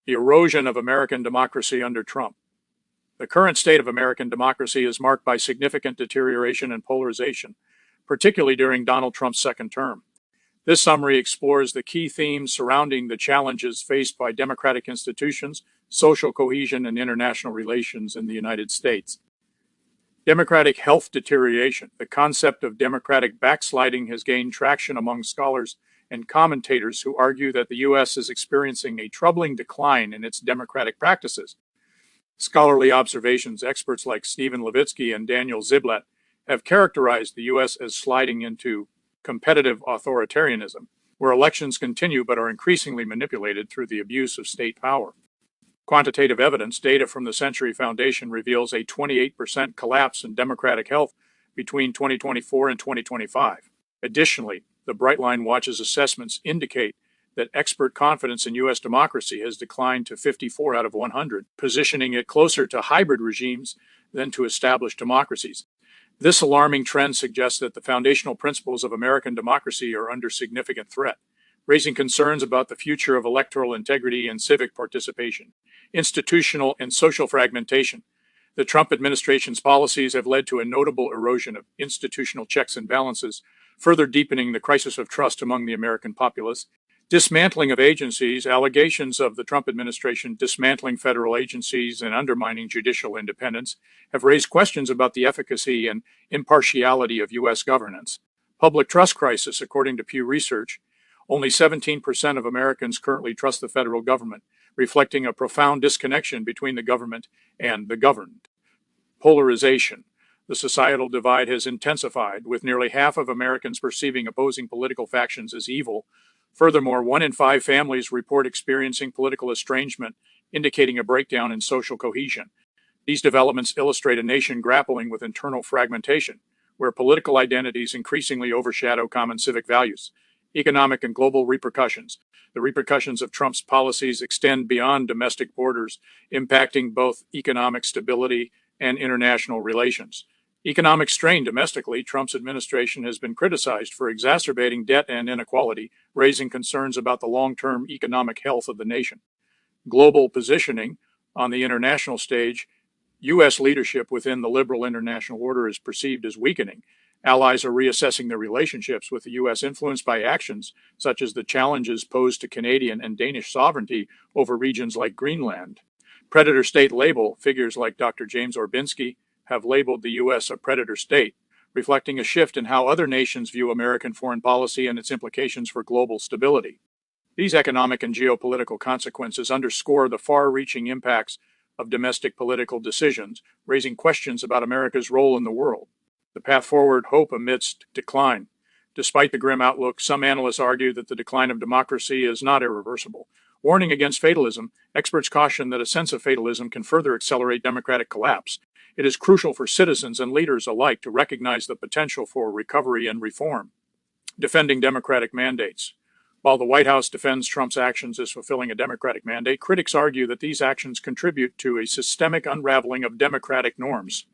The erosion of American democracy under Trump. The current state of American democracy is marked by significant deterioration and polarization, particularly during Donald Trump's second term. This summary explores the key themes surrounding the challenges faced by democratic institutions, social cohesion, and international relations in the United States. Democratic health deterioration. The concept of democratic backsliding has gained traction among scholars and commentators who argue that the U.S. is experiencing a troubling decline in its democratic practices. Scholarly observations, experts like Stephen Levitsky and Daniel Ziblatt have characterized the U.S. as sliding into competitive authoritarianism, where elections continue but are increasingly manipulated through the abuse of state power. Quantitative evidence data from the Century Foundation reveals a 28% collapse in democratic health between 2024 and 2025. Additionally, the Brightline Watch's assessments indicate that expert confidence in U.S. democracy has declined to 54 out of 100, positioning it closer to hybrid regimes than to established democracies. This alarming trend suggests that the foundational principles of American democracy are under significant threat, raising concerns about the future of electoral integrity and civic participation. Institutional and social fragmentation. The Trump administration's policies have led to a notable erosion of institutional checks and balances, further deepening the crisis of trust among the American populace. Dismantling of agencies. Allegations of the Trump administration dismantling federal agencies and undermining judicial independence have raised questions about the efficacy and impartiality of U.S. governance. Public trust crisis. According to Pew Research, only 17% of Americans currently trust the federal government, reflecting a profound disconnection between the government and the governed. Polarization. The societal divide has intensified, with nearly half of Americans perceiving opposing political factions as evil. Furthermore, 1 in 5 families report experiencing political estrangement, indicating a breakdown in social cohesion. These developments illustrate a nation grappling with internal fragmentation, where political identities increasingly overshadow common civic values. Economic and global repercussions. The repercussions of Trump's policies extend beyond domestic borders, impacting both economic stability and international relations. Economic strain domestically. Trump's administration has been criticized for exacerbating debt and inequality, raising concerns about the long-term economic health of the nation. Global positioning. On the international stage, U.S. leadership within the liberal international order is perceived as weakening. Allies are reassessing their relationships with the U.S., influenced by actions such as the challenges posed to Canadian and Danish sovereignty over regions like Greenland. Predator state label. Figures like Dr. James Orbinski have labeled the U.S. a predator state, reflecting a shift in how other nations view American foreign policy and its implications for global stability. These economic and geopolitical consequences underscore the far-reaching impacts of domestic political decisions, raising questions about America's role in the world. The path forward. Hope amidst decline. Despite the grim outlook, some analysts argue that the decline of democracy is not irreversible. Warning against fatalism, experts caution that a sense of fatalism can further accelerate democratic collapse. It is crucial for citizens and leaders alike to recognize the potential for recovery and reform. Defending democratic mandates. While the White House defends Trump's actions as fulfilling a democratic mandate, critics argue that these actions contribute to a systemic unraveling of democratic norms.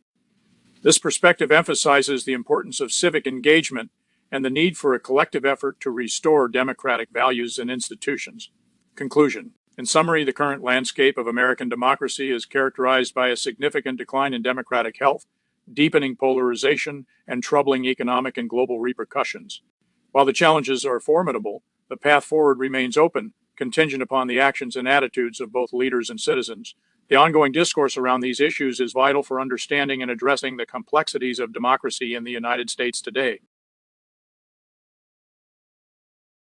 This perspective emphasizes the importance of civic engagement and the need for a collective effort to restore democratic values and institutions. Conclusion. In summary, the current landscape of American democracy is characterized by a significant decline in democratic health, deepening polarization, and troubling economic and global repercussions. While the challenges are formidable, the path forward remains open, contingent upon the actions and attitudes of both leaders and citizens. The ongoing discourse around these issues is vital for understanding and addressing the complexities of democracy in the United States today.